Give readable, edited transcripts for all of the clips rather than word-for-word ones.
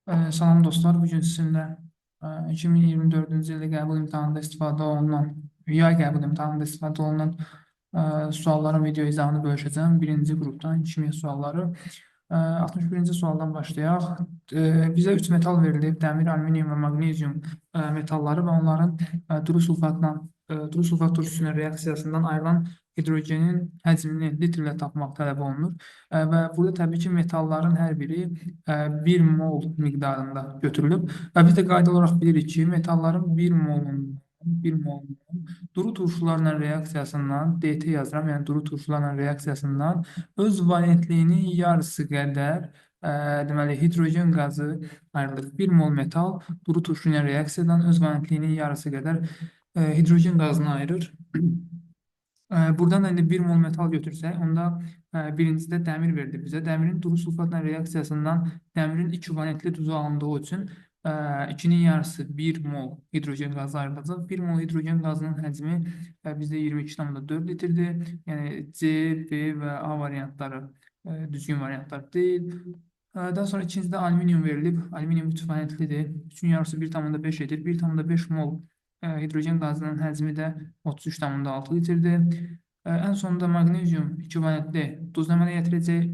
Salam dostlar, bugün sizinlə 2024-cü ildə qəbul imtahanında istifadə olunan, yay qəbul imtahanında istifadə olunan sualların video izahını bölüşəcəm. Birinci qrupdan kimya sualları. 61-ci sualdan başlayaq. Bizə 3 metal verilib, dəmir, alüminium və maqnezium metalları və onların duru sulfat turşusunun reaksiyasından ayrılan hidrogenin həcmini litrlə tapmaq tələb olunur. Və burada təbii ki, metalların hər biri 1 mol miqdarında götürülüb. Və biz də qayda olaraq bilirik ki, metalların 1 molunun duru turşularla reaksiyasından, DT yazıram, yəni duru turşularla reaksiyasından öz valentliyinin yarısı qədər deməli, hidrogen qazı ayrılır. 1 mol metal duru turşu ilə reaksiyadan öz valentliyinin yarısı qədər hidrogen qazını ayırır. Buradan da indi 1 mol metal götürsək, onda birincidə dəmir verdi bizə. Dəmirin duru sulfatla reaksiyasından dəmirin 2 valentli duzu alındığı üçün 2-nin yarısı 1 mol hidrogen qazı ayrılacaq. 1 mol hidrogen qazının həcmi bizdə 22,4 litrdir. Yəni C, B və A variantları düzgün variantlar deyil. Daha sonra ikincidə alüminium verilib. Alüminium 3 valentlidir. 3-ün yarısı 1,5 edir. 1,5 mol hidrogen qazının həcmi də 33,6 litrdir. Ən sonunda maqnezium 2 valentli duz əmələ gətirəcək.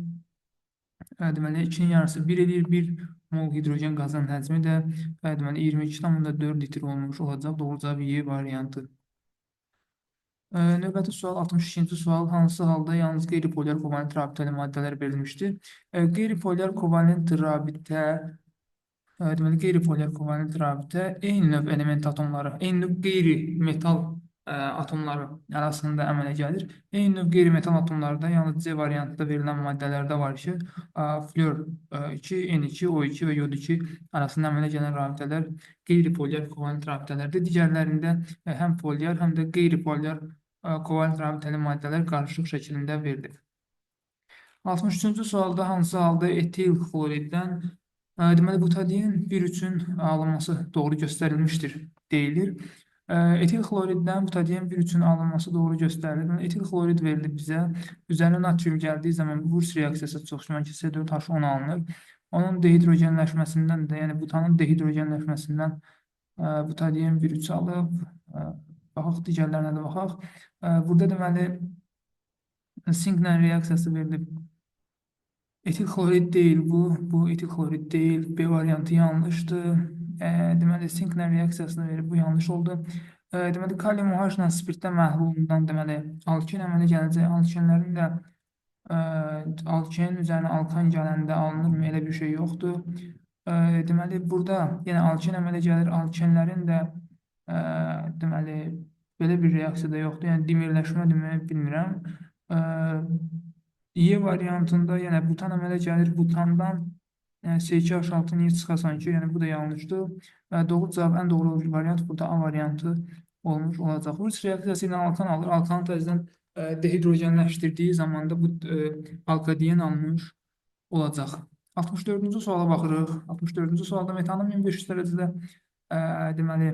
Deməli, 2-nin yarısı 1 edir. 1 mol hidrogen qazının həcmi də deməli 22,4 litr olmuş olacaq. Doğru cavab Y variantı. Növbəti sual 62-ci sual. Hansı halda yalnız qeyri-polyar kovalent rabitəli maddələr verilmişdir? Qeyri-polyar kovalent rabitə deməli, qeyri-polyar kovalent rabitə eyni növ element atomları, eyni növ qeyri-metal atomları arasında əmələ gəlir. Eyni növ qeyri-metal atomlarda yalnız C variantında verilən maddələrdə var ki, flor 2, N2, O2 və yod 2 arasında əmələ gələn rabitələr qeyri-polyar kovalent rabitələrdir. Digərlərində həm polyar, həm də qeyri-polyar kovalent rabitəli maddələr qarışıq şəklində verilir. 63-cü sualda hansı halda etil xloriddən deməli, butadiyen 1,3-ün alınması doğru göstərilmişdir deyilir. Etil xloriddən butadiyen 1,3-ün alınması doğru göstərilir. Deməli, etil xlorid verilib bizə. Üzərinə natrium gəldiyi zaman bu Wurtz reaksiyası çoxuşma ki, C4H10 alınır. Onun dehidrogenləşməsindən də, yəni butanın dehidrogenləşməsindən butadiyen 1,3 alıb. Baxaq, digərlərinə də baxaq. Burada deməli, sinklə reaksiyası verilib. Etil xlorid deyil bu. Bu etil xlorid deyil. B variantı yanlışdır. Deməli, sinklə reaksiyasını verib. Bu yanlış oldu. Deməli, kalium OH-la spirtdə məhlulundan deməli, alkin əmələ gələcək. Alkinlərin də alkin üzərinə alkan gələndə alınırmı? Elə bir şey yoxdur. Deməli, burada yenə alkin əmələ gəlir. Alkinlərin də deməli, belə bir reaksiyada yoxdur. Yəni, dimerləşmə demək bilmirəm. Y variantında yenə butan əmələ gəlir. Butandan C2H6 niyə çıxasan ki? Yəni bu da yanlışdır. Doğru cavab, ən doğru variant burada A variantı olmuş olacaq. Wurtz reaksiyası ilə alkan alır. Alkanı təzədən dehidrogenləşdirdiyi zamanda bu alkadiyen almış olacaq. 64-cü suala baxırıq. 64-cü sualda metanın 1500 dərəcədə deməli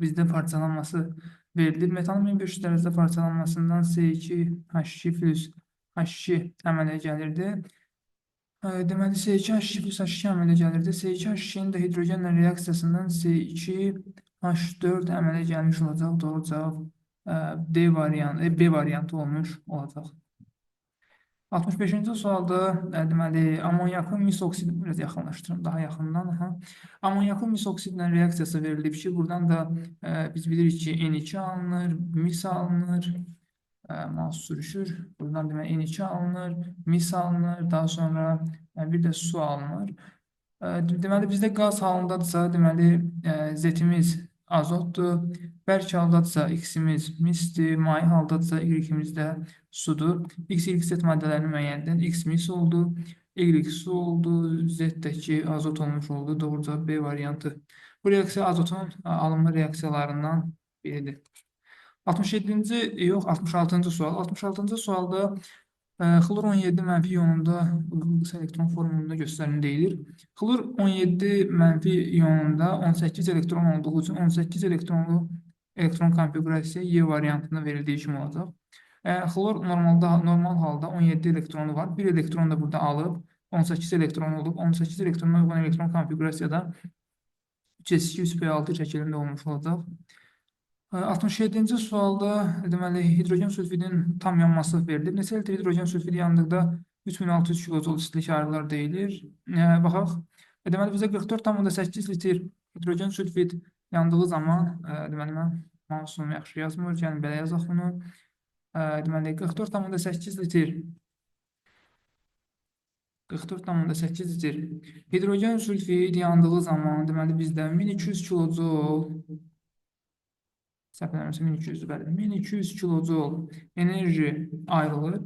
bizdə parçalanması verilir. Metanın 1500 dərəcədə parçalanmasından C2H2 plus H2 əmələ gəlirdi. Deməli, C2H2 plus H2 əmələ gəlirdi. C2H2-nin də hidrogenlə reaksiyasından C2H4 əmələ gəlmiş olacaq. Doğru cavab D variantı, B variantı olmuş olacaq. 65-ci sualda deməli, amonyakın mis oksidi, biraz yaxınlaşdırım, daha yaxından. Amonyakın mis oksidlə reaksiyası verilib ki, buradan da biz bilirik ki, N2 alınır, mis alınır, mouse sürüşür. Buradan deməli, N2 alınır, mis alınır, daha sonra bir də su alınır. Deməli, bizdə qaz halındadırsa, deməli, Z-imiz azotdur, bərk haldadırsa X-imiz misdir, may haldadırsa Y-imiz də sudur. X, Y, Z maddələrini müəyyənləşdirən X mis oldu, Y su oldu, Z-dəki azot olmuş oldu. Doğru cavab B variantı. Bu reaksiya azotun alınma reaksiyalarından biridir. 67-ci, yox, 66-cı sual. 66-cı sualda xlor 17 mənfi ionunda qısa elektron formunda göstərim deyilir. Xlor 17 mənfi ionunda 18 elektron olduğu üçün 18 elektronlu elektron konfigurasiya Y variantında verildiyi kimi olacaq. Xlor normal halda 17 elektronu var. Bir elektron da burada alıb 18 elektron olub. 18 elektrona uyğun elektron konfigurasiyada 3s2 3p6 şəklində olmuş olacaq. 67-ci sualda deməli hidrogen sülfidin tam yanması verilir. Neçə litr hidrogen sülfidi yandıqda 3600 kilojul istilik ayrılır deyilir. Baxaq. Deməli bizə 44,8 litr hidrogen sülfid yandığı zaman deməli mən mouse'um yaxşı yazmır. Yəni belə yazaq bunu. Deməli 44,8 litr 44,8 litr hidrogen sülfid yandığı zaman deməli bizdə 1200 kilojul səhv eləmirəmsə 1200 bəli, 1200 kilojul enerji ayrılır.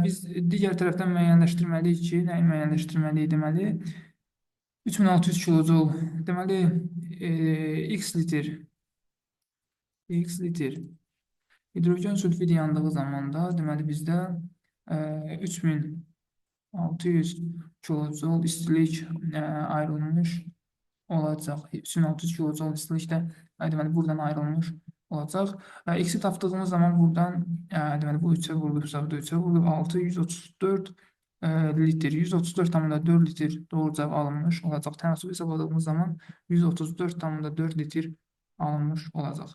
Biz digər tərəfdən müəyyənləşdirməliyik ki, nəyi müəyyənləşdirməliyik deməli 3600 kilojul deməli x litr hidrogen sülfid yandığı zamanda deməli bizdə 3600 kilojul istilik ayrılmış olacaq. 3600 kilojul istilikdə deməli buradan ayrılmış olacaq. X-i tapdığımız zaman buradan deməli bu 3-ə vurulubsa, bu da 3-ə vurulub 634 litr, 134,4 litr doğru cavab alınmış olacaq. Tənasüb hesabladığımız zaman 134,4 litr alınmış olacaq.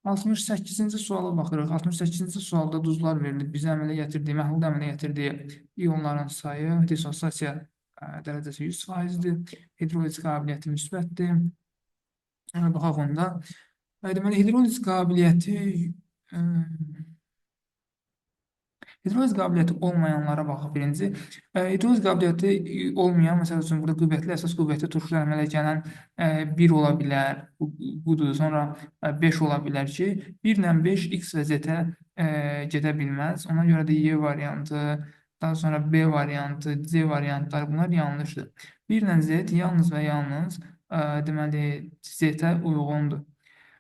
68-ci suala baxırıq. 68-ci sualda duzlar verilib. Bizə əmələ gətirdiyi, məhlulda əmələ gətirdiyi ionların sayı, dissosiasiya dərəcəsi 100%-dir. Hidroliz qabiliyyəti müsbətdir. Baxaq onda. Deməli, hidroliz qabiliyyəti hidroliz qabiliyyəti olmayanlara baxaq birinci. Hidroliz qabiliyyəti olmayan, məsəl üçün, burada qüvvətli əsas qüvvətli turşular əmələ gələn 1 ola bilər, budur, sonra 5 ola bilər ki, 1 ilə 5 X və Z-ə gedə bilməz. Ona görə də Y variantı, daha sonra B variantı, C variantları bunlar yanlışdır. 1 ilə Z yalnız və yalnız deməli Z-ə uyğundur.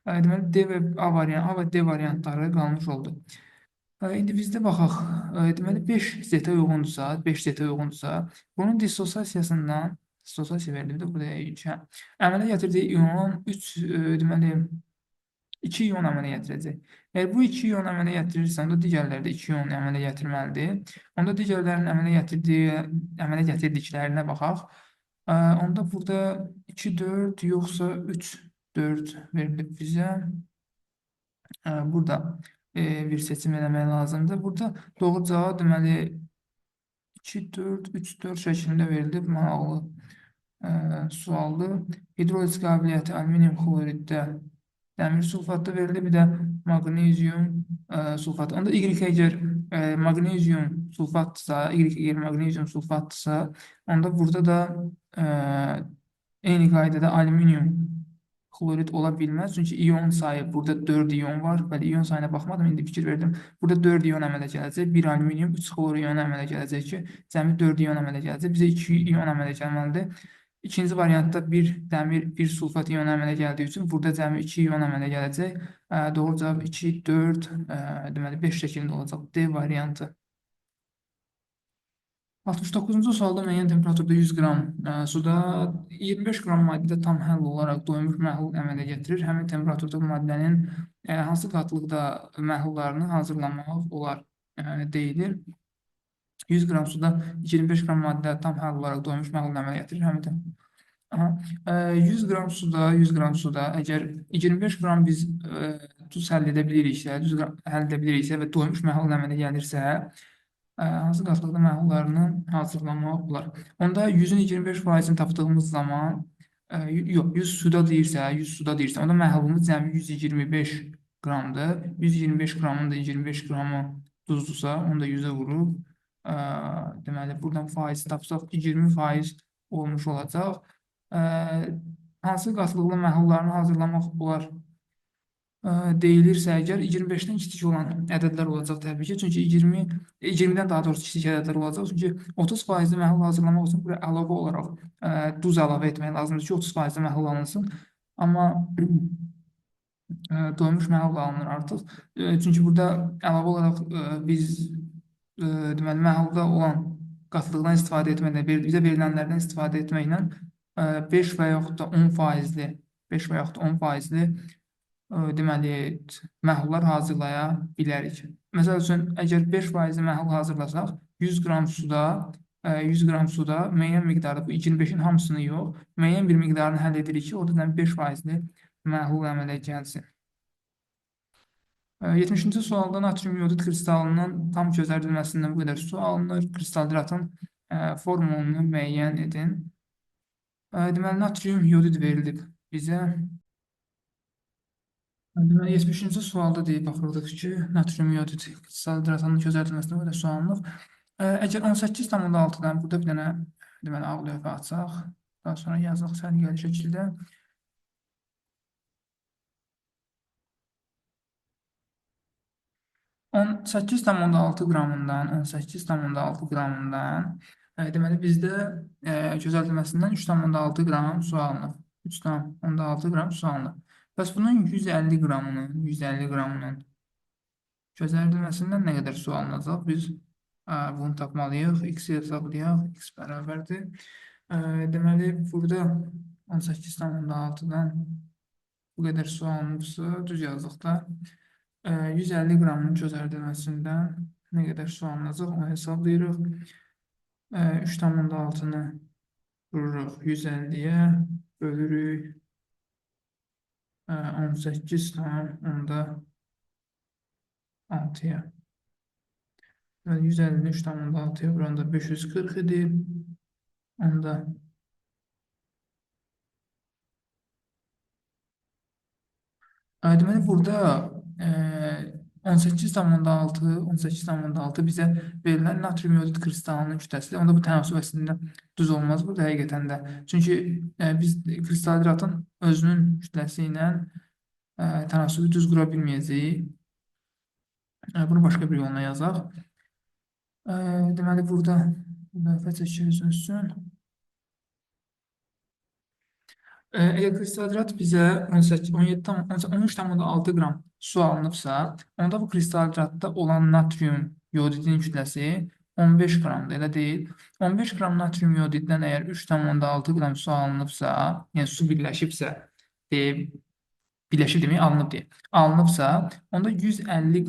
Deməli, D və A və D variantları qalmış oldu. İndi bizdə baxaq, deməli 5 Z-ə uyğundursa, 5 Z-ə uyğundursa, bunun dissosiasiyasından, dissosiasiya verilib də burada əmələ gətirdiyi ion deməli 2 ion əmələ gətirəcək. Əgər bu 2 ion əmələ gətirirsə, onda digərləri də 2 ion əmələ gətirməlidir. Onda digərlərinin əmələ gətirdiklərinə baxaq. Onda burada 2, 4 yoxsa 3, 4 verilib bizə. Burada bir seçim eləmək lazımdır. Burada doğru cavab deməli 2, 4, 3, 4 şəklində verilib. Maraqlı sualdır. Hidroliz qabiliyyəti alüminium xloriddə dəmir sulfatda verilib, bir də maqnezium sulfatı. Onda Y əgər maqnezium sulfatdırsa, Y əgər maqnezium sulfatdırsa, onda burada da eyni qaydada alüminium xlorid ola bilməz. Çünki ion sayı, burada 4 ion var. Bəli, ion sayına baxmadım, indi fikir verdim. Burada 4 ion əmələ gələcək. 1 alüminium, 3 xlor ionu əmələ gələcək ki, cəmi 4 ion əmələ gələcək. Bizə 2 ion əmələ gəlməlidir. İkinci variantda 1 dəmir, 1 sulfat ionu əmələ gəldiyi üçün burada cəmi 2 ion əmələ gələcək. Doğru cavab 2, 4, deməli 5 şəklində olacaq. D variantı. 69-cu sualda müəyyən temperaturda 100 qram suda 25 qram maddə tam həll olaraq doymuş məhlul əmələ gətirir. Həmin temperaturda maddənin hansı qatlıqda məhlullarını hazırlamaq olar deyilir. 100 qram suda 25 qram maddə tam həll olaraq doymuş məhlul əmələ gətirir. Həmin 100 qram suda əgər 25 qram biz duz həll edə biliriksə, və doymuş məhlul əmələ gəlirsə, hansı qatlıqda məhlullarını hazırlamaq olar. Onda 100-ün 25%-ni tapdığımız zaman, yox, 100 suda deyirsə, onda məhlulumuz cəmi 125 qramdır. 125 qramın da 25 qramı duzdursa, onu da 100-ə vurub, deməli, buradan faizi tapsaq 20% olmuş olacaq. Hansı qatlıqlı məhlullarını hazırlamaq olar deyilirsə, əgər 25-dən kiçik olan ədədlər olacaq təbii ki, çünki 20-dən daha doğrusu kiçik ədədlər olacaq, çünki 30% məhlul hazırlamaq üçün buraya əlavə olaraq duz əlavə etmək lazımdır ki, 30% məhlul alınsın. Amma doymuş məhlul alınır artıq. Çünki burada əlavə olaraq biz deməli, məhlulda olan qatlıqdan istifadə etməklə, bizə verilənlərdən istifadə etməklə 5 və yaxud da 10%li deməli, məhlullar hazırlaya bilərik. Məsəl üçün, əgər 5% məhlul hazırlasaq, 100 qram suda 100 qram suda müəyyən miqdarda, bu 25-in hamısını yox, müəyyən bir miqdarını həll edirik ki, orada 5%-li məhlul əmələ gəlsin. 70-ci sualda natrium yodid kristalının tam çözərdilməsindən bu qədər su alınır. Kristaldiratın formulunu müəyyən edin. Deməli, natrium yodid verilib bizə. Deməli, 70-ci sualda deyib baxırdıq ki, natrium yodid kristaldiratının çözərdilməsindən bu qədər su alınır. Əgər 18,6-dan burada bir dənə deməli, ağ lövhə açaq, daha sonra yazıq səliqəli şəkildə. 18,6 qramından deməli bizdə çözəldilməsindən 3,6 qram su alınır. 3,6 qram su alınır. Bəs bunun 150 qramının çözəldilməsindən nə qədər su alınacaq? Biz bunu tapmalıyıq. X-i hesablayaq. X bərabərdir. Deməli burada 18,6-dan bu qədər su alınıbsa, düz yazdıq da. 150 qramın çözəldilməsindən nə qədər su alınacaq, onu hesablayırıq. 3,6-nı vururuq 150-yə, bölürük 18,6-ya. 150-ni 3,6-ya vuranda 540 idi. Onda deməli burada 18,6 bizə verilən natrium yodid kristalının kütləsidir. Onda bu tənasüb əslində düz olmaz burada həqiqətən də. Çünki biz kristaldiratın özünün kütləsi ilə tənasübü düz qura bilməyəcəyik. Bunu başqa bir yolla yazaq. Deməli burada lövhə çəkiriz ölçüsün. Əgər kristaldirat bizə 13,6 qram su alınıbsa, onda bu kristaldiratda olan natrium yodidin kütləsi 15 qramdır, elə deyil. 15 qram natrium yodiddən əgər 3,6 qram su alınıbsa, yəni su birləşibsə, birləşib demək, alınıb deyil. Alınıbsa, onda 150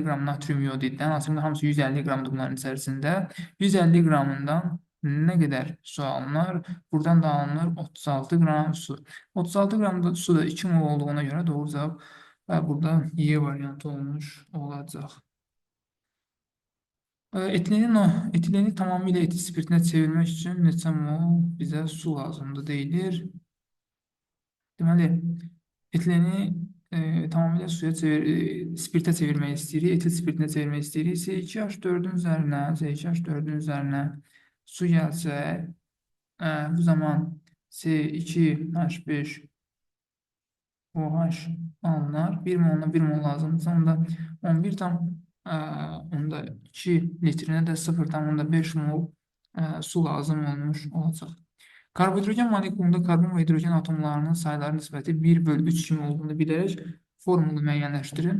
qram natrium yodiddən, aslında hamısı 150 qramdır bunların içərisində, 150 qramından nə qədər su alınır? Buradan da alınır 36 qram su. 36 qram da su da 2 mol olduğuna görə doğru cavab burada Y variantı olmuş olacaq. Etileni tamamilə etil spiritinə çevirmək üçün neçə mol bizə su lazımdır deyilir. Deməli, etileni tamamilə spiritə çevirmək istəyirik, etil spiritinə çevirmək istəyirik. C2H4-ün üzərinə su gəlsə, bu zaman C2H5OH alınır. 1 moluna 1 mol lazımdırsa, onda 2 litrinə də 0,5 mol su lazım olmuş olacaq. Karbohidrogen molekulunda karbon və hidrogen atomlarının sayları nisbəti 1/3 kimi olduğunu bilərək formulu müəyyənləşdirin.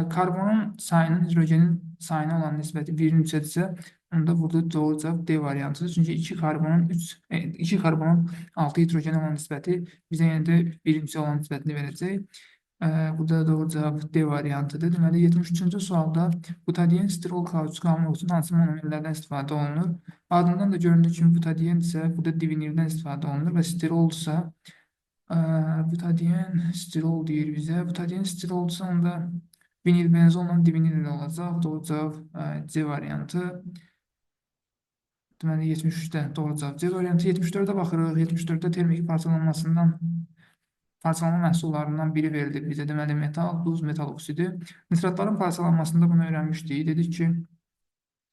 Karbonun sayının hidrogenin sayına olan nisbəti 1-in 3-dədirsə, onda burada doğru cavab D variantıdır. Çünki 2 karbonun 6 hidrogen olan nisbəti bizə yenə də 1-in 3-ə olan nisbətini verəcək. Burada doğru cavab D variantıdır. Deməli, 73-cü sualda butadiyen, stirol, kauçuk almaq üçün hansı monomerlərdən istifadə olunur? Adından da göründüyü kimi butadiyen isə burada divinirdən istifadə olunur və stirolsa butadiyen, stirol deyir bizə. Butadiyen, stirolsa onda vinil benzonla divinil ilə olacaq. Doğru cavab C variantı. Deməli, 73-də doğru cavab C variantı. 74-də baxırıq. 74-də termik parçalanma məhsullarından biri verilib bizə. Deməli, metal, duz, metal oksidi. Nitratların parçalanmasında bunu öyrənmişdik. Dedik ki,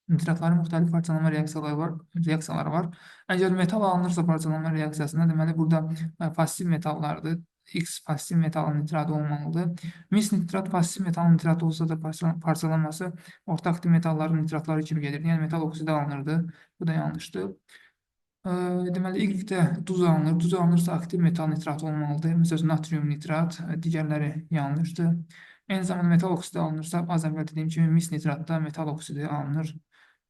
nitratların müxtəlif parçalanma reaksiyaları var. Əgər metal alınırsa parçalanma reaksiyasında, deməli, burada pasiv metallardır. X pasiv metalın nitratı olmalıdır. Mis nitrat pasiv metalın nitratı olsa da parçalanması orta aktiv metalların nitratları kimi gedir. Yəni, metal oksidi alınırdı. Bu da yanlışdır. Deməli, Y-də duz alınır. Duz alınırsa aktiv metal nitratı olmalıdır. Məsələn, natrium nitrat, digərləri yanlışdır. Eyni zamanda metal oksidi alınırsa, az əvvəl dediyim kimi mis nitratda metal oksidi alınır.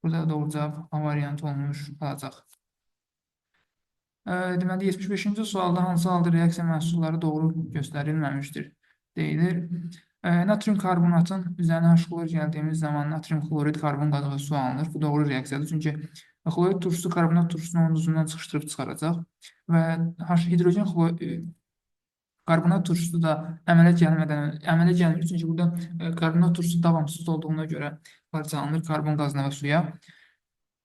Burada doğru cavab A variantı olmuş olacaq. Deməli, 75-ci sualda hansı halda reaksiya məhsulları doğru göstərilməmişdir deyilir. Natrium karbonatın üzərinə H-klor gəldiyimiz zaman natrium klorid, karbon qazı və su alınır. Bu doğru reaksiyadır. Çünki klorid turşusu karbonat turşusunu onun duzundan çıxışdırıb çıxaracaq və hidrogen karbonat turşusu da əmələ gəlmir. Çünki burada karbonat turşusu davamsız olduğuna görə parçalanır karbon qazına və suya.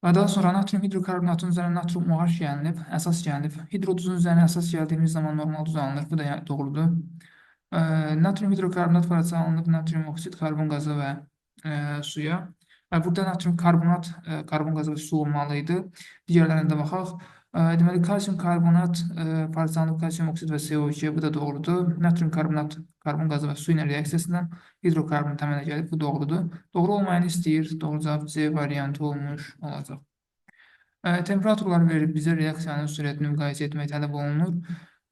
Və daha sonra natrium hidrokarbonatın üzərinə natrium OH gəlinib, əsas gəlinib. Hidroduzun üzərinə əsas gəldiyimiz zaman normal duz alınır. Bu da doğrudur. Natrium hidrokarbonat parçalanıb natrium oksid, karbon qazı və suya. Burada natrium karbonat, karbon qazı və su olmalı idi. Digərlərinə də baxaq. Deməli, kalsium karbonat parçalanıb kalsium oksid və CO2, bu da doğrudur. Natrium karbonat, karbon qazı və su ilə reaksiyasından hidrokarbonat əmələ gəlib, bu doğrudur. Doğru olmayanı istəyir, doğru cavab C variantı olmuş olacaq. Temperaturlar verib bizə reaksiyanın sürətini müqayisə etmək tələb olunur.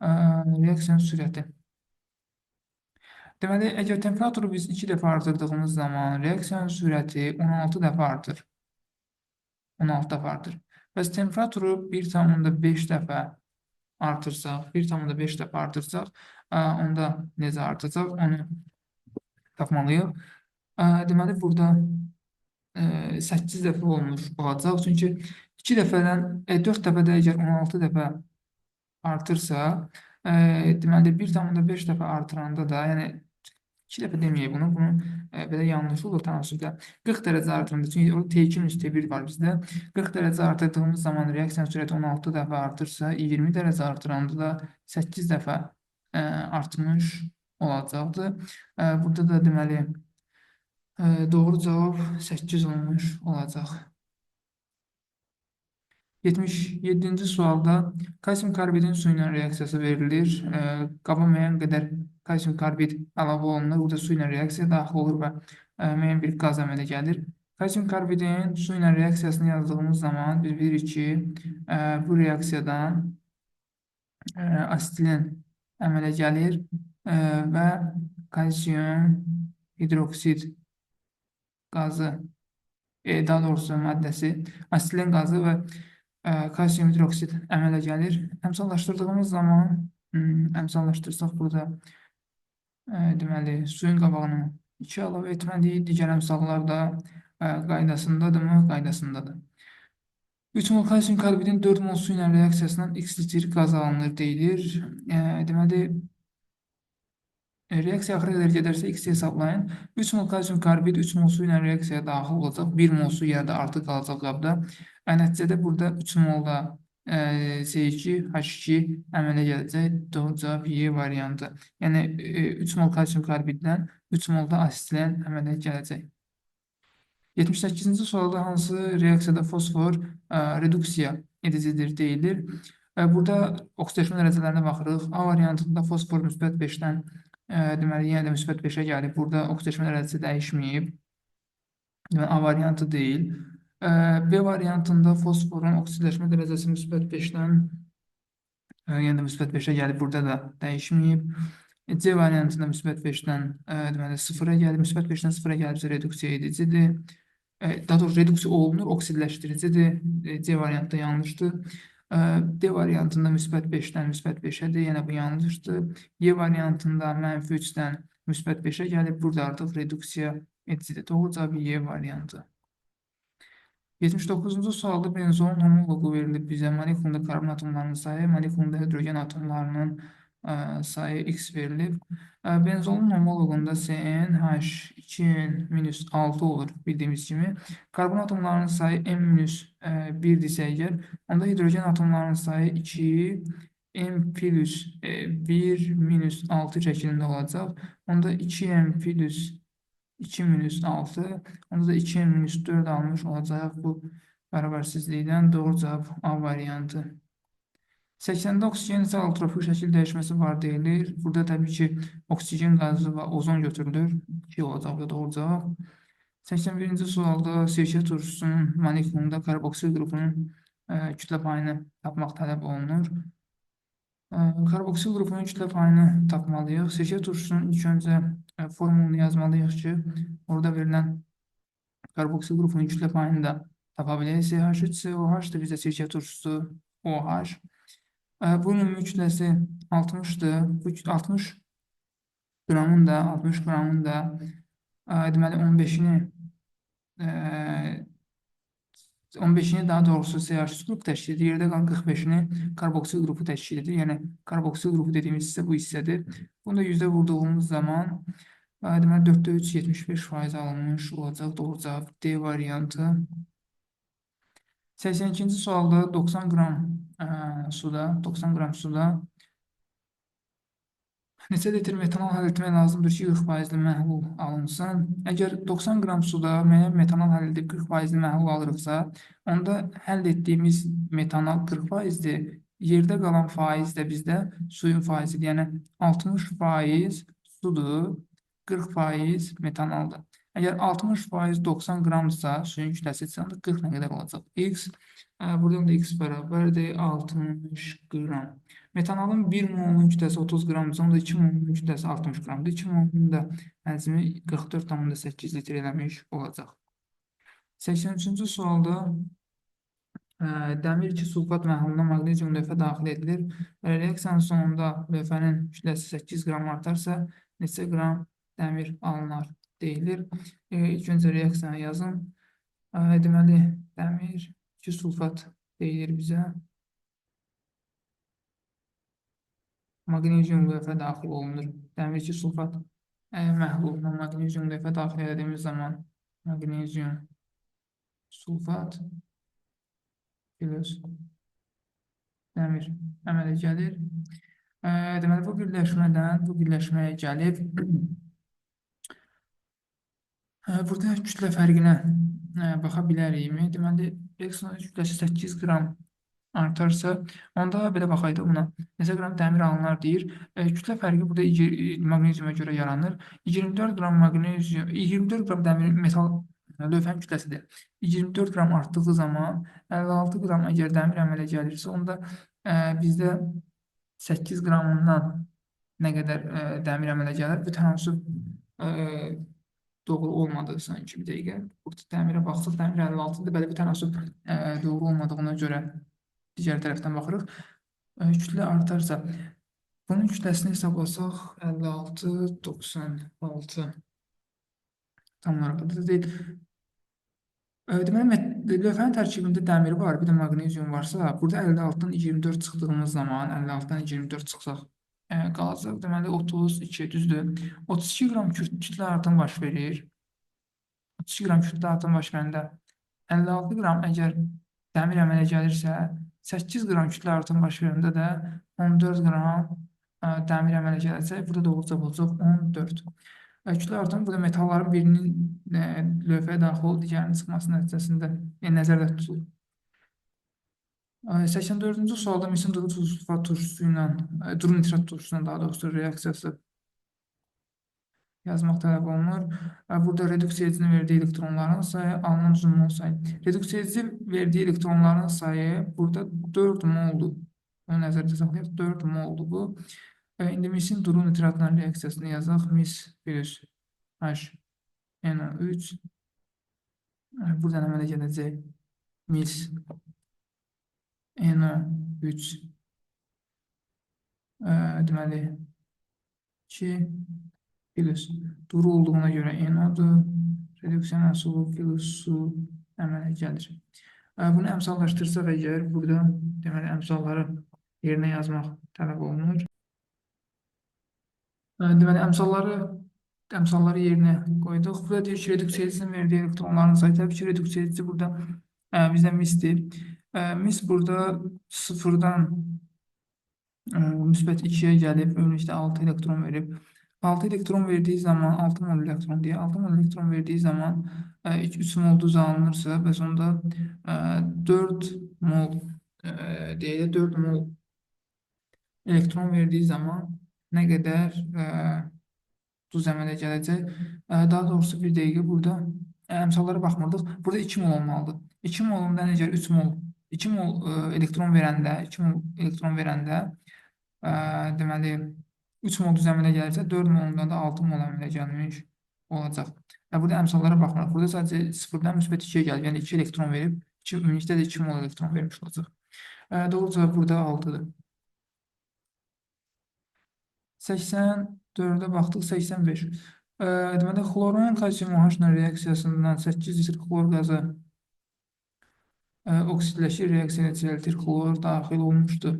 Reaksiyanın sürəti. Deməli, əgər temperaturu biz 2 dəfə artırdığımız zaman reaksiyanın sürəti 16 dəfə artır. 16 dəfə artır. Bəs temperaturu 1,5 dəfə artırsaq, 1,5 dəfə artırsaq, onda necə artacaq? Onu tapmalıyıq. Deməli, burada 8 dəfə olmuş olacaq. Çünki 2 dəfədən, 4 dəfədə əgər 16 dəfə artırsa, deməli, 1,5 dəfə artıranda da, yəni 2 dəfə deməyək bunu belə yanlış olur tənasübdə. 40 dərəcə artırında, çünki o T2 - T1 var bizdə. 40 dərəcə artırdığımız zaman reaksiyanın sürəti 16 dəfə artırsa, 20 dərəcə artıranda da 8 dəfə artmış olacaqdır. Burada da deməli, doğru cavab 8 olmuş olacaq. 77-ci sualda kalsium karbidin su ilə reaksiyası verilir. Qaba müəyyən qədər kalsium karbid əlavə olunur. Burada su ilə reaksiya daxil olur və müəyyən bir qaz əmələ gəlir. Kalsium karbidin su ilə reaksiyasını yazdığımız zaman biz bilirik ki, bu reaksiyadan asitilin əmələ gəlir və kalsium hidroksid qazı, daha doğrusu maddəsi, asitilin qazı və kalsium hidroksid əmələ gəlir. Əmsallaşdırdığımız zaman, əmsallaşdırsaq burada deməli, suyun qabağını 2 əlavə etməliyik. Digər əmsallar da qaydasındadırmı? Qaydasındadır. 3 mol kalsium karbidin 4 mol su ilə reaksiyasından x litr qaz alınır deyilir. Deməli, reaksiya axıra qədər gedərsə x hesablayın. 3 mol kalsium karbid 3 mol su ilə reaksiyaya daxil olacaq. 1 mol su yerdə artıq qalacaq qabda. Nəticədə burada 3 molda C2, H2 əmələ gələcək. Doğru cavab Y variantı. Yəni 3 mol kalsium karbiddən 3 molda asitilin əmələ gələcək. 78-ci sualda hansı reaksiyada fosfor reduksiya edicidir deyilir. Burada oksidaşma dərəcələrinə baxırıq. A variantında fosfor müsbət 5-dən deməli, yenə də müsbət 5-ə gəlib. Burada oksidaşma dərəcəsi dəyişməyib. Deməli, A variantı deyil. B variantında fosforun oksidaşma dərəcəsi müsbət 5-dən yenə də müsbət 5-ə gəlib. Burada da dəyişməyib. C variantında müsbət 5-dən deməli 0-a gəlib. Müsbət 5-dən 0-a gəlibsə reduksiya edicidir. Daha doğrusu reduksiya olunur, oksidləşdiricidir. C variantı yanlışdır. D variantında müsbət 5-dən müsbət 5-ədir. Yəni bu yanlışdır. Y variantında mənfi 3-dən müsbət 5-ə gəlib. Burada artıq reduksiya edicidir. Doğru cavab Y variantı. 79-cu sualda benzolun homoloqu verilib bizə. Molekulunda karbon atomlarının sayı, molekulunda hidrogen atomlarının sayı x verilib. Benzolun homoloqunda CnH2n-6 olur bildiyimiz kimi. Karbon atomlarının sayı n-1-dirsə əgər, onda hidrogen atomlarının sayı 2 n plus 1 - 6 şəklində olacaq. Onda 2n plus 2 minus 6, onda da 2n minus 4 almış olacaq bu bərabərsizlikdən. Doğru cavab A variantı. 80-də oksigen isə altrofil şəkil dəyişməsi var deyilir. Burada təbii ki, oksigen qazı və ozon götürülür. 2 olacaq da doğru cavab. 81-ci sualda sirkə turşusunun molekulunda karboksil qrupunun kütlə payını tapmaq tələb olunur. Karboksil qrupunun kütlə payını tapmalıyıq. Sirkə turşusunun ilk öncə formulunu yazmalıyıq ki, orada verilən karboksil qrupunun kütlə payını da tapa bilək. CH3COH-dır bizdə sirkə turşusu OH. Bunun ümumi kütləsi 60-dır. Bu 60 qramın da, 60 qramın da deməli 15'ini daha doğrusu CH3 qrupu təşkil edir. Yerdə qalan 45'ini karboksil qrupu təşkil edir. Yəni karboksil qrupu dediyimiz hissə bu hissədir. Bunu da yüzdə vurduğumuz zaman deməli 4'də 3 75% alınmış olacaq. Doğru cavab D variantı. 82-ci sualda 90 qram suda neçə litr metanol həll etmək lazımdır ki, 40%li məhlul alınsın? Əgər 90 qram suda müəyyən metanol həll edib 40%li məhlul alırıqsa, onda həll etdiyimiz metanol 40%-dir. Yerdə qalan faiz də bizdə suyun faizidir. Yəni 60% sudur, 40% metanoldur. Əgər 60% 90 qramdırsa, suyun kütləsi 40 nə qədər olacaq? X, buradan da X bərabərdir 60 qram. Metanolun 1 molunun kütləsi 30 qramdırsa, onda 2 molunun kütləsi 60 qramdır. 2 molunun da həcmi 44,8 litr eləmiş olacaq. 83-cü sualda dəmir 2 sulfat məhluluna maqnezium lövhə daxil edilir. Reaksiyanın sonunda lövhənin kütləsi 8 qram artarsa, neçə qram dəmir alınar deyilir. İlk öncə reaksiyanı yazın. Deməli, dəmir 2 sulfat deyilir bizə. Magnezium lövhə daxil olunur. Dəmir 2 sulfat məhluluna magnezium lövhə daxil edildiyimiz zaman magnezium sulfat plus dəmir əmələ gəlir. Deməli, bu birləşmədən bu birləşməyə gəlib burada kütlə fərqinə baxa bilərikmi? Deməli, reaksiyanın kütləsi 8 qram artarsa, onda belə baxaydı buna. Neçə qram dəmir alınar deyir. Kütlə fərqi burada maqneziuma görə yaranır. 24 qram maqnezium, 24 qram dəmir metal lövhənin kütləsidir. 24 qram artdığı zaman 56 qram əgər dəmir əmələ gəlirsə, onda bizdə 8 qramından nə qədər dəmir əmələ gəlir? Bu tənasüb doğru olmadığı sanki bir dəqiqə. Burada dəmirə baxsaq, dəmir 56-dır. Belə bir tənasüb doğru olmadığına görə digər tərəfdən baxırıq. Kütlə artarsa, bunun kütləsini hesablasaq 56, 96 tam olaraq da deyil. Deməli, lövhənin tərkibində dəmir var, bir də maqnezium varsa, burada 56-dan 24 çıxdığımız zaman, 56-dan 24 çıxsaq qalacaq. Deməli, 32, düzdür. 32 qram kütlə artım baş verir. 32 qram kütlə artım baş verəndə 56 qram əgər dəmir əmələ gəlirsə, 8 qram kütlə artım baş verəndə də 14 qram dəmir əmələ gələcək. Burada doğru cavab olacaq 14. Kütlə artımı burada metalların birinin lövhəyə daxil olub, digərinin çıxması nəticəsində nəzərdə tutulur. 84-cü sualda misin duru sulfat turşusu ilə, duru nitrat turşusu ilə daha doğrusu reaksiyası yazmaq tələb olunur. Burada reduksiya edicinin verdiyi elektronların sayı, alınan uzunluğun sayı. Reduksiya edici verdiyi elektronların sayı burada 4 moldur. Onu nəzərdə saxlayaq, 4 moldur bu. İndi misin duru nitratla reaksiyasını yazaq. Mis plus HNO3 buradan əmələ gələcək mis NO3 deməli 2 plus duru olduğuna görə NO-dur. Reduksiya məhsulu plus su əmələ gəlir. Bunu əmsallaşdırsaq əgər burada deməli əmsalları yerinə yazmaq tələb olunur. Deməli, əmsalları yerinə qoyduq. Burada deyir ki, reduksiya edicisinin verdiyi elektronların sayı. Təbii ki, reduksiya edici burada bizdə misdir. Mis burada 0-dan müsbət 2-yə gəlib, ümumilikdə 6 elektron verib. 6 elektron verdiyi zaman, 6 mol elektron deyə, 6 mol elektron verdiyi zaman 3 mol duz alınırsa, bəs onda 4 mol deyək, 4 mol elektron verdiyi zaman nə qədər duz əmələ gələcək. Daha doğrusu bir dəqiqə burada əmsallara baxmırdıq. Burada 2 mol olmalıdır. 2 molundan əgər 3 mol, 2 mol elektron verəndə deməli 3 mol duz əmələ gəlirsə, 4 molundan da 6 mol əmələ gəlmiş olacaq. Burada əmsallara baxmırıq. Burada sadəcə 0-dan müsbət 2-yə gəlib, yəni 2 elektron verib, ümumilikdə də 2 mol elektron vermiş olacaq. Doğru cavab burada 6-dır. 4'ə baxdıq 85. Deməli, xlorun kalsium OH-la reaksiyasından 8 litr xlor qazı oksidləşir, reaksiya nəticəli xlor daxil olmuşdur.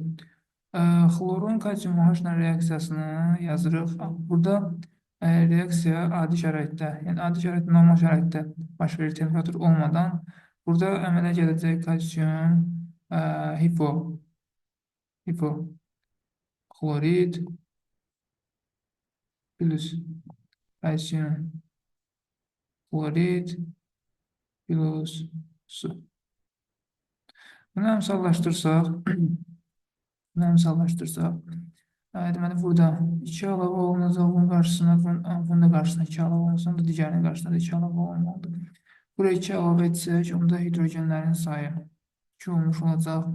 Xlorun kalsium OH-la reaksiyasını yazırıq. Burada reaksiya adi şəraitdə, yəni adi şəraitdə, normal şəraitdə baş verir, temperatur olmadan. Burada əmələ gələcək kalsium hipoklorid plus kalsium klorid plus su. Bunu əmsallaşdırsaq, deməli burada 2 əlavə olunacaq, bunun qarşısına, bunun da qarşısına 2 əlavə olunacaq, da digərinin qarşısına da 2 əlavə olunmalıdır. Buraya 2 əlavə etsək, onda hidrogenlərin sayı 2 olmuş olacaq.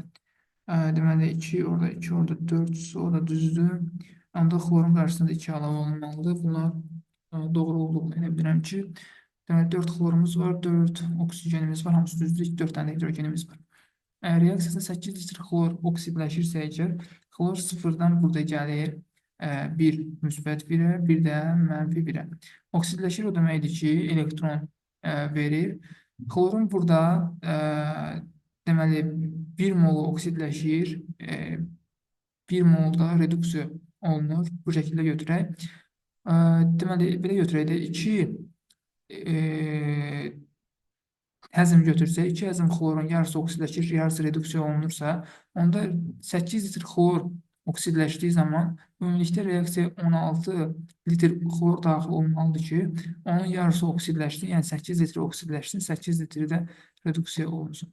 Deməli 2, orada 2, orada 4, orada düzdür. Onda xlorun qarşısında 2 əlavə olunmalıdır. Bunlar doğru olduğunu elə bilirəm ki, deməli 4 xlorumuz var, 4 oksigenimiz var, hamısı düzdür, 4 dənə hidrogenimiz var. Reaksiyasında 8 litr xlor oksidləşirsə əgər, xlor sıfırdan burada gəlir 1 müsbət 1-ə, bir də mənfi 1-ə. Oksidləşir o deməkdir ki, elektron verir. Xlorun burada deməli 1 molu oksidləşir, 1 molda reduksiya olunur. Bu şəkildə götürək. Deməli, belə götürək də 2 həzm götürsək, 2 həzm xlorun yarısı oksidləşir, yarısı reduksiya olunursa, onda 8 litr xlor oksidləşdiyi zaman ümumilikdə reaksiya 16 litr xlor daxil olmalıdır ki, onun yarısı oksidləşdi, yəni 8 litr oksidləşsin, 8 litri də reduksiya olunsun.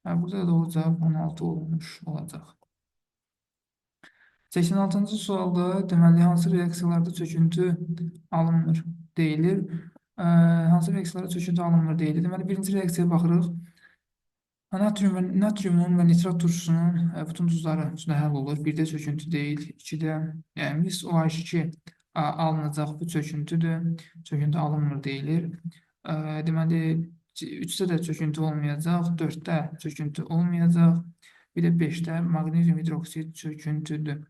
Burada da doğru cavab 16 olmuş olacaq. 86-cı sualda deməli hansı reaksiyalarda çöküntü alınmır deyilir. Hansı reaksiyalara çöküntü alınmır deyilir. Deməli, birinci reaksiyaya baxırıq. Natriumun və nitrat turşusunun bütün tuzları üstündə həll olur. Birdə çöküntü deyil, ikidə mis OH2 alınacaq, bu çöküntüdür. Çöküntü alınmır deyilir. Deməli, 3-də də çöküntü olmayacaq, 4-də çöküntü olmayacaq, bir də 5-də maqnezium hidroksid çöküntüdür.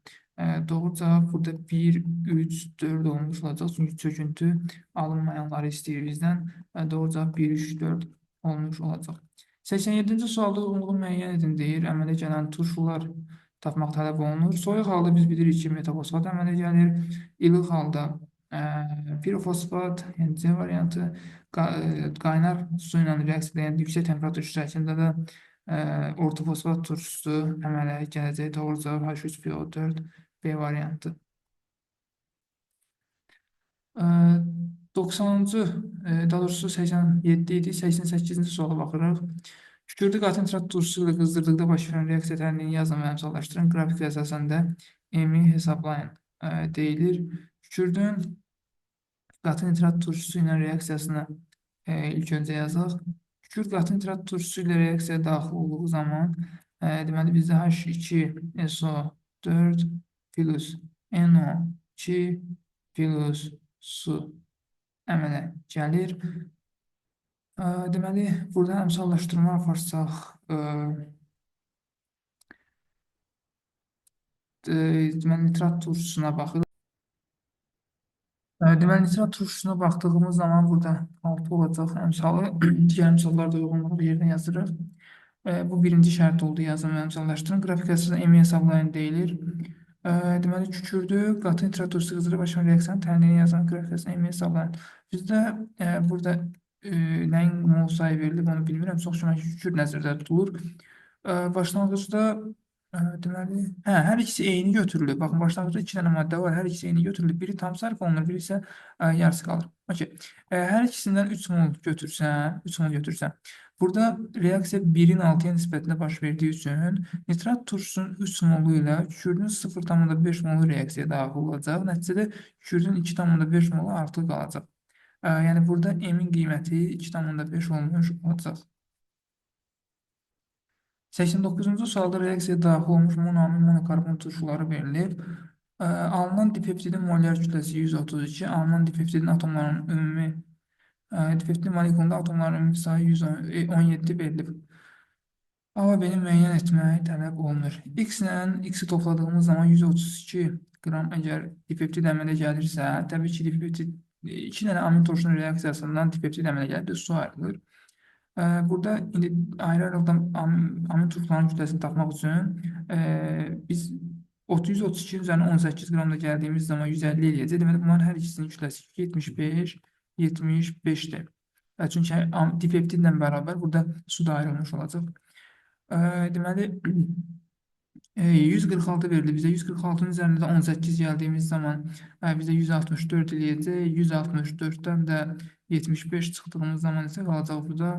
Doğru cavab burada 1, 3, 4 olmuş olacaq. Çünki çöküntü alınmayanları istəyir bizdən. Doğru cavab 1, 3, 4 olmuş olacaq. 87-ci sualda uyğunluğu müəyyən edin deyir. Əmələ gələn turşular tapmaq tələb olunur. Soyuq halda biz bilirik ki, metafosfat əmələ gəlir. İlıq halda pirofosfat, yəni C variantı, qaynar su ilə reaksiyada, yəni yüksək temperatur iştirakında da ortofosfat turşusu əmələ gələcək. Doğru cavab H3PO4 B variantı. 90-cı, daha doğrusu 87 idi, 88-ci suala baxırıq. Kükürdü qatı nitrat turşusu ilə qızdırdıqda baş verən reaksiya tərliyini yazın və əmsallaşdırın. Qrafik əsasında M-i hesablayın deyilir. Kükürdün qatı nitrat turşusu ilə reaksiyasını ilk öncə yazaq. Kükürt qatı nitrat turşusu ilə reaksiya daxil olduğu zaman deməli bizdə H2SO4 plus NO2 plus su əmələ gəlir. Deməli, burada əmsallaşdırma aparsaq, deməli, nitrat turşusuna baxırıq. Deməli, nitrat turşusuna baxdığımız zaman burada 6 olacaq əmsalı. Digər əmsallarda uyğunluğu yerdən yazırıq. Bu birinci şərt oldu, yazın və əmsallaşdırın. Qrafik əsasında M hesablayın deyilir. Deməli, kükürdü qatı nitrat turşusu qızdıra baş verən reaksiyanın tərliyini yazın. Qrafik əsasında M hesablayın. Bizdə burada nəyin mol sayı verilib, onu bilmirəm. Çox şübhə ki, kükürt nəzərdə tutulur. Başlanğıcda deməli, hər ikisi eyni götürülür. Baxın, başlanğıcda 2 dənə maddə var, hər ikisi eyni götürülür. Biri tam sərf olunur, biri isə yarısı qalır. Okay. Hər ikisindən 3 mol götürsən, burada reaksiya 1-in 6-ya nisbətində baş verdiyi üçün nitrat turşusunun 3 molu ilə kükürdün 0,5 molu reaksiya daxil olacaq. Nəticədə kükürdün 2,5 molu artıq qalacaq. Yəni, burada M-in qiyməti 2,5 olmuş olacaq. 89-cu sualda reaksiyaya daxil olmuş monoamin monokarbon turşuları verilir. Alınan dipeptidin molyar kütləsi 132, alınan dipeptidin atomlarının ümumi dipeptidin molekulunda atomların ümumi sayı 117 verilib. A və B-ni müəyyən etmək tələb olunur. X ilə X-i topladığımız zaman 132 qram əgər dipeptid əmələ gəlirsə, təbii ki, dipeptid iki dənə amin turşunun reaksiyasından dipeptid əmələ gəlir, su ayrılır. Burada indi ayrı-ayrılıqdan amin turşularının kütləsini tapmaq üçün biz 132 üzərinə 18 qramda gəldiyimiz zaman 150 eləyəcək. Deməli, bunların hər ikisinin kütləsi 75, 75-dir. Çünki dipeptidlə bərabər burada su da ayrılmış olacaq. Deməli, 146 verildi bizə. 146-nın üzərində 18 gəldiyimiz zaman bizə 164 eləyəcək. 164-dən də 75 çıxdığımız zaman isə qalacaq burada.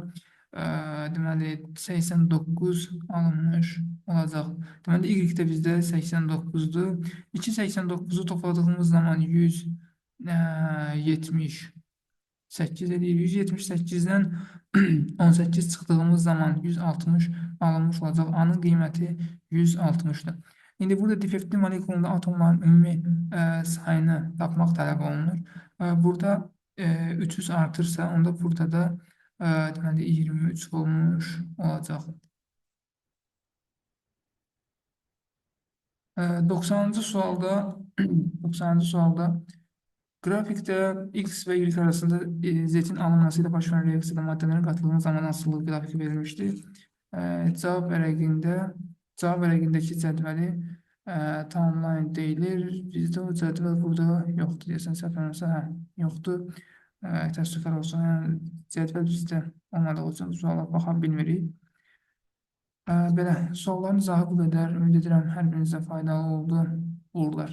Deməli, 89 alınmış olacaq. Deməli, Y də bizdə 89-dur. 289-u topladığımız zaman 178 edir. 178-dən 18 çıxdığımız zaman 160 alınmış olacaq. A-nın qiyməti 160-dır. İndi burada dipeptid molekulunda atomların ümumi sayını tapmaq tələb olunur. Burada 300 artırsa, onda burada da deməli 23 olmuş olacaq. 90-cı sualda 90-cı sualda qrafikdə X və Y arasında zetin alınması ilə baş verən reaksiyada maddələrin qatılımı zaman asılılığı qrafiki verilmişdir. Cavab vərəqindəki cədvəli tamamlayın deyilir. Bizdə o cədvəl burada yoxdur deyəsən, səhv eləmirəmsə, yoxdur. Təəssüflər olsun. Yəni, cədvəl bizdə olmadığı üçün suala baxa bilmirik. Belə, sualların izahı bu qədər. Ümid edirəm hər birinizə faydalı oldu. Uğurlar.